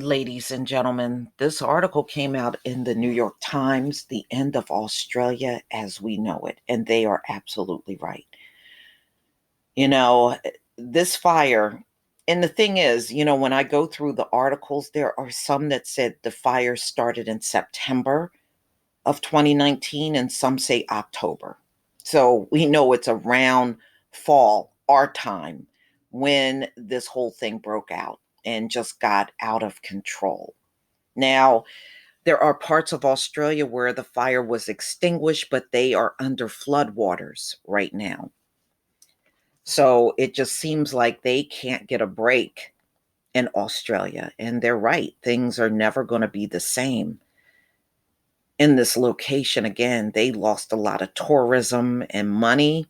Ladies and gentlemen, this article came out in the New York Times, the end of Australia as we know it, and they are absolutely right. You know, this fire, and the thing is, when I go through the articles, there are some that said the fire started in September of 2019, and some say October. So we know it's around fall, our time, when this whole thing broke out and just got out of control. Now, there are parts of Australia where the fire was extinguished, but they are under floodwaters right now. So it just seems like they can't get a break in Australia. And they're right. Things are never going to be the same in this location again. They lost a lot of tourism and money.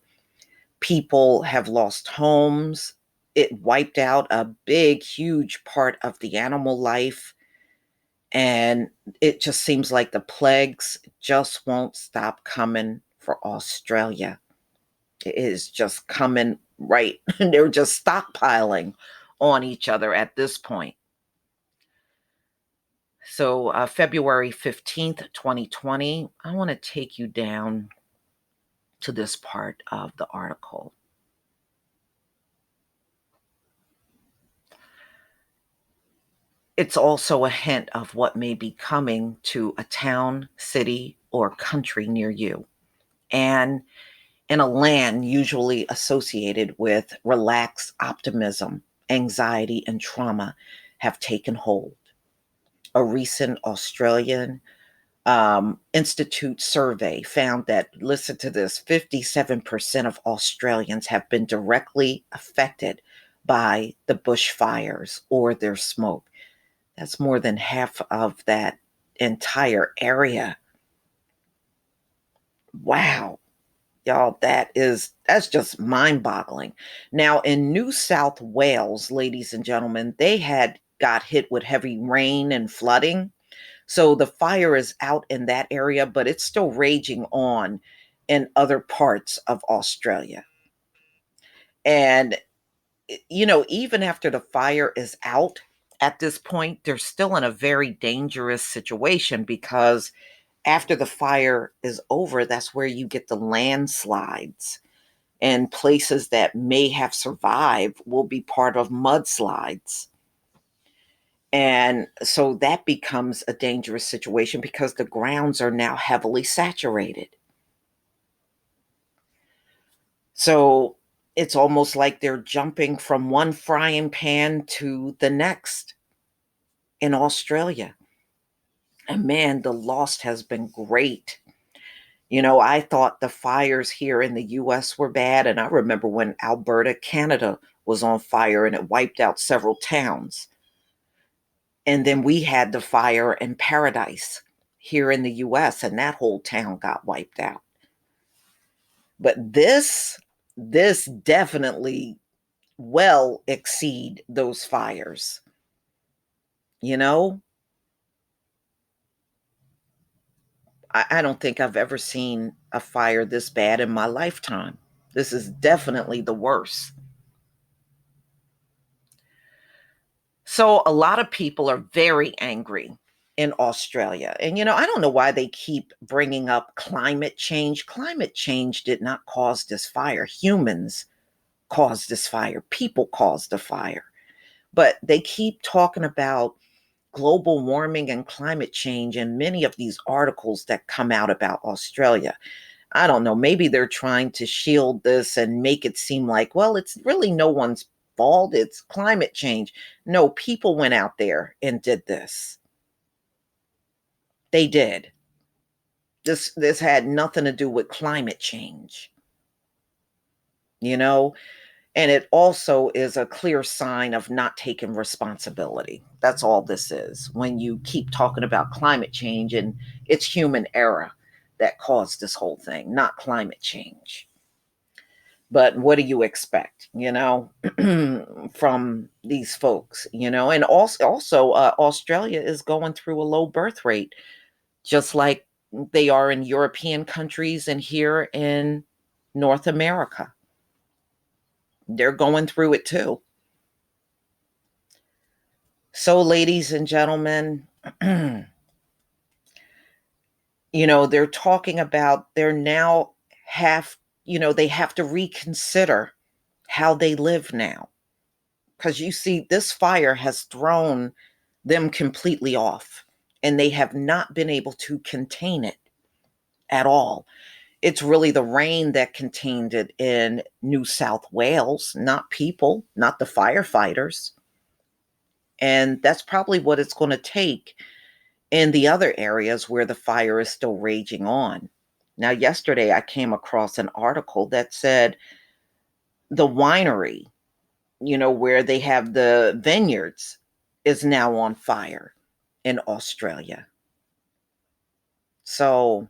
People have lost homes. It wiped out a big, huge part of the animal life. And it just seems like the plagues just won't stop coming for Australia. It is just coming right. They're just stockpiling on each other at this point. So, February 15th, 2020, I want to take you down to this part of the article. It's also a hint of what may be coming to a town, city, or country near you, and in a land usually associated with relaxed optimism, anxiety, and trauma have taken hold. A recent Australian Institute survey found that, listen to this, 57% of Australians have been directly affected by the bushfires or their smoke. That's more than half of that entire area. Wow. Y'all, that's just mind-boggling. Now, in New South Wales, ladies and gentlemen, they had got hit with heavy rain and flooding. So the fire is out in that area, but it's still raging on in other parts of Australia. And, even after the fire is out at this point, they're still in a very dangerous situation because after the fire is over, that's where you get the landslides. And places that may have survived will be part of mudslides. And so that becomes a dangerous situation because the grounds are now heavily saturated. So it's almost like they're jumping from one frying pan to the next in Australia. And man, the loss has been great. I thought the fires here in the US were bad. And I remember when Alberta, Canada was on fire and it wiped out several towns. And then we had the fire in Paradise here in the US, and that whole town got wiped out. But this definitely well exceed those fires. You know, I don't think I've ever seen a fire this bad in my lifetime. This is definitely the worst. So a lot of people are very angry in Australia. And, I don't know why they keep bringing up climate change. Climate change did not cause this fire. Humans caused this fire. People caused the fire. But they keep talking about global warming and climate change in many of these articles that come out about Australia. I don't know. Maybe they're trying to shield this and make it seem like, well, it's really no one's fault. It's climate change. No, people went out there and did this. They did. This had nothing to do with climate change, you know? And it also is a clear sign of not taking responsibility. That's all this is. When you keep talking about climate change and it's human error that caused this whole thing, not climate change. But what do you expect, from these folks, And also, Australia is going through a low birth rate, just like they are in European countries and here in North America. They're going through it too. So, ladies and gentlemen, they're talking about they're now have, they have to reconsider how they live now. Because you see, this fire has thrown them completely off, and they have not been able to contain it at all. It's really the rain that contained it in New South Wales, not people, not the firefighters. And that's probably what it's going to take in the other areas where the fire is still raging on. Now, yesterday I came across an article that said the winery, where they have the vineyards, is now on fire in Australia. So,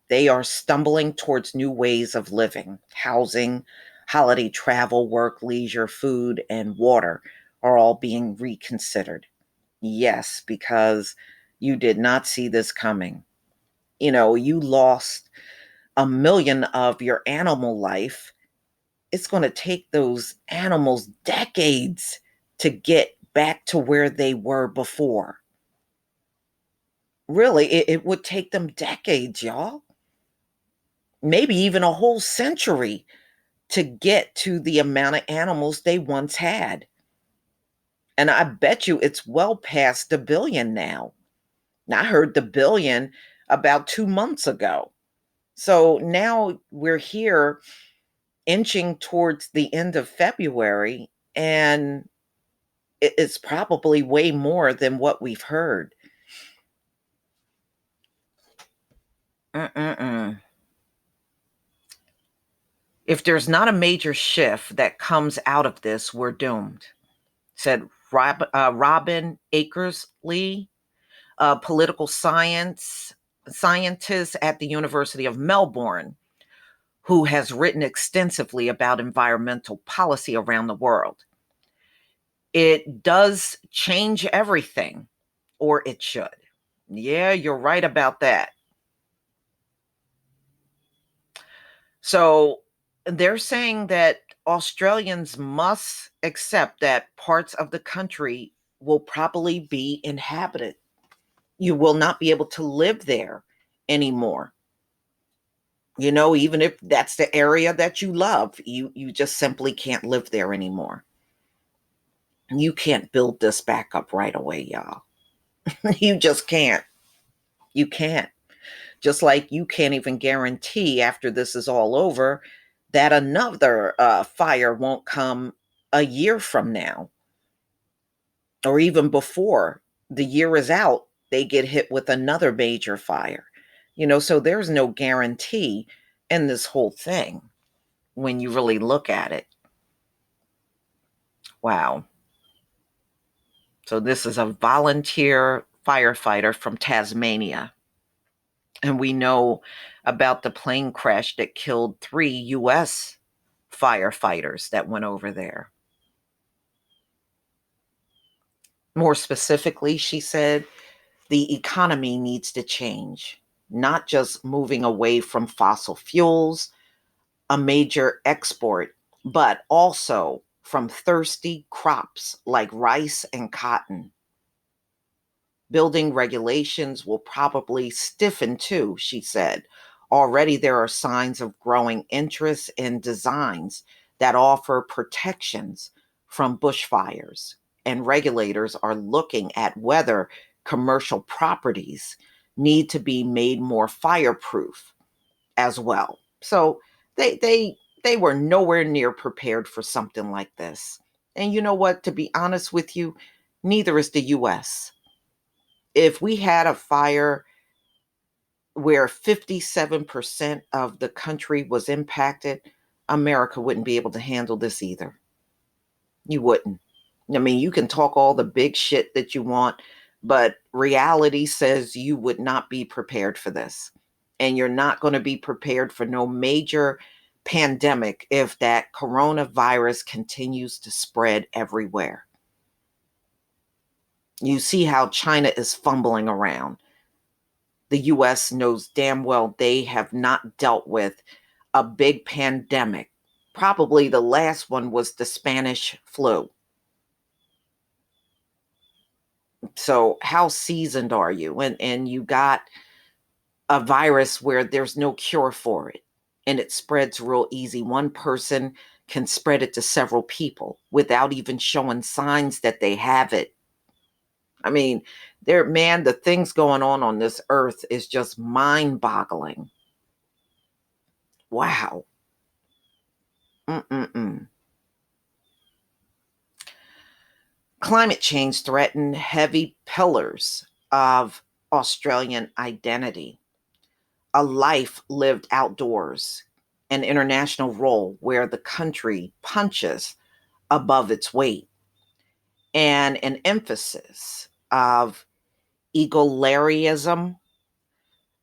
they are stumbling towards new ways of living. Housing, holiday travel, work, leisure, food, and water are all being reconsidered. Yes, because you did not see this coming. You lost a million of your animal life. It's going to take those animals decades to get back to where they were before. Really, it would take them decades, y'all. Maybe even a whole century to get to the amount of animals they once had. And I bet you it's well past the billion now. I heard the billion about 2 months ago. So now we're here inching towards the end of February, and it's probably way more than what we've heard. Mm-mm-mm. If there's not a major shift that comes out of this, we're doomed, said Robin Akersley, a political scientist at the University of Melbourne, who has written extensively about environmental policy around the world. It does change everything, or it should. Yeah, you're right about that. So they're saying that Australians must accept that parts of the country will probably be inhabited. You will not be able to live there anymore. Even if that's the area that you love, you just simply can't live there anymore. You can't build this back up right away, y'all. You just can't. You can't. Just like you can't even guarantee after this is all over that another fire won't come a year from now, or even before the year is out, they get hit with another major fire. So there's no guarantee in this whole thing when you really look at it. Wow. So this is a volunteer firefighter from Tasmania. And we know about the plane crash that killed 3 US firefighters that went over there. More specifically, she said, the economy needs to change, not just moving away from fossil fuels, a major export, but also from thirsty crops like rice and cotton. Building regulations will probably stiffen too, she said. Already there are signs of growing interest in designs that offer protections from bushfires, and regulators are looking at whether commercial properties need to be made more fireproof as well. So they were nowhere near prepared for something like this. And you know what? To be honest with you, neither is the US. If we had a fire where 57% of the country was impacted, America wouldn't be able to handle this either. You wouldn't. I mean, you can talk all the big shit that you want, but reality says you would not be prepared for this. And you're not going to be prepared for no major pandemic if that coronavirus continues to spread everywhere. You see how China is fumbling around. The US knows damn well they have not dealt with a big pandemic. Probably the last one was the Spanish flu. So how seasoned are you? And you got a virus where there's no cure for it and it spreads real easy. One person can spread it to several people without even showing signs that they have it. I mean, the things going on this earth is just mind-boggling. Wow. Mm-mm-mm. Climate change threatened heavy pillars of Australian identity, a life lived outdoors, an international role where the country punches above its weight, and an emphasis of egalitarianism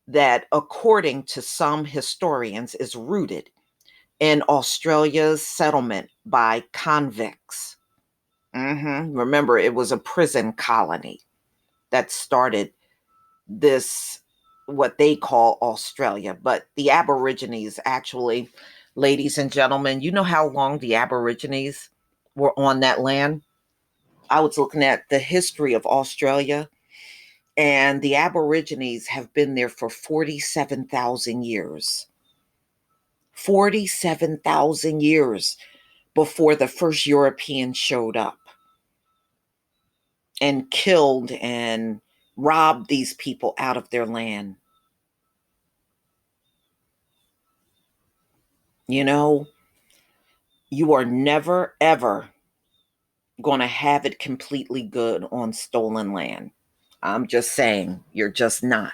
that, according to some historians, is rooted in Australia's settlement by convicts. Remember, it was a prison colony that started this, what they call Australia. But the Aborigines, actually, ladies and gentlemen, you know how long the Aborigines were on that land? I was looking at the history of Australia, and the Aborigines have been there for 47,000 years. 47,000 years before the first Europeans showed up and killed and robbed these people out of their land. You know, you are never, ever going to have it completely good on stolen land. I'm just saying, you're just not.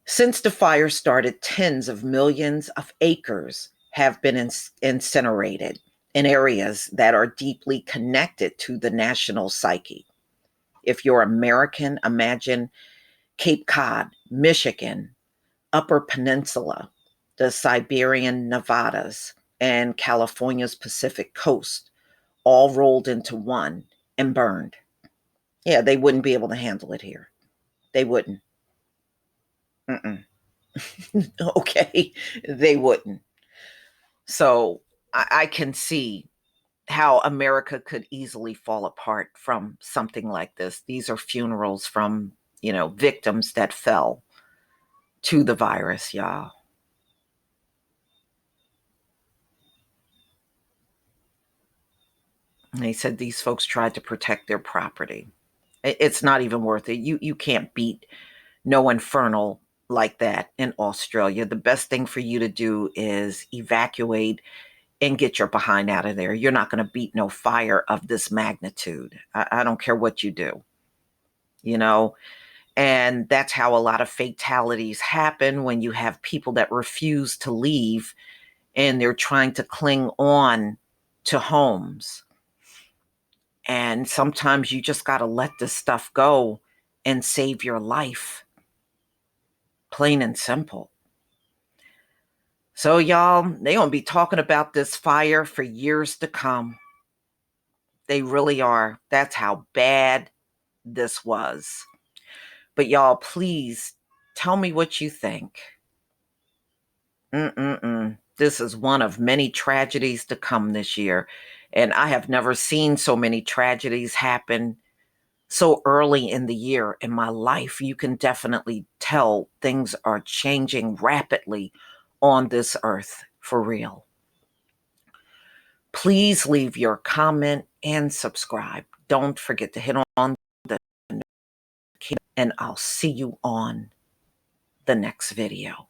Since the fire started, tens of millions of acres have been incinerated in areas that are deeply connected to the national psyche. If you're American, imagine Cape Cod, Michigan, Upper Peninsula, the Siberian Nevadas, and California's Pacific coast, all rolled into one and burned. Yeah, they wouldn't be able to handle it here. They wouldn't. Mm-mm. Okay, they wouldn't. So I can see how America could easily fall apart from something like this. These are funerals from, victims that fell to the virus, y'all. And they said these folks tried to protect their property. It's not even worth it. You can't beat no infernal like that in Australia. The best thing for you to do is evacuate and get your behind out of there. You're not going to beat no fire of this magnitude. I don't care what you do, you know? And that's how a lot of fatalities happen when you have people that refuse to leave and they're trying to cling on to homes. And sometimes you just got to let this stuff go and save your life. Plain and simple. So, y'all, they're going to be talking about this fire for years to come. They really are. That's how bad this was. But, y'all, please tell me what you think. This is one of many tragedies to come this year. And I have never seen so many tragedies happen so early in the year in my life. You can definitely tell things are changing rapidly on this earth, for real. Please leave your comment and subscribe. Don't forget to hit on the notification, and I'll see you on the next video.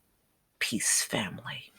Peace, family.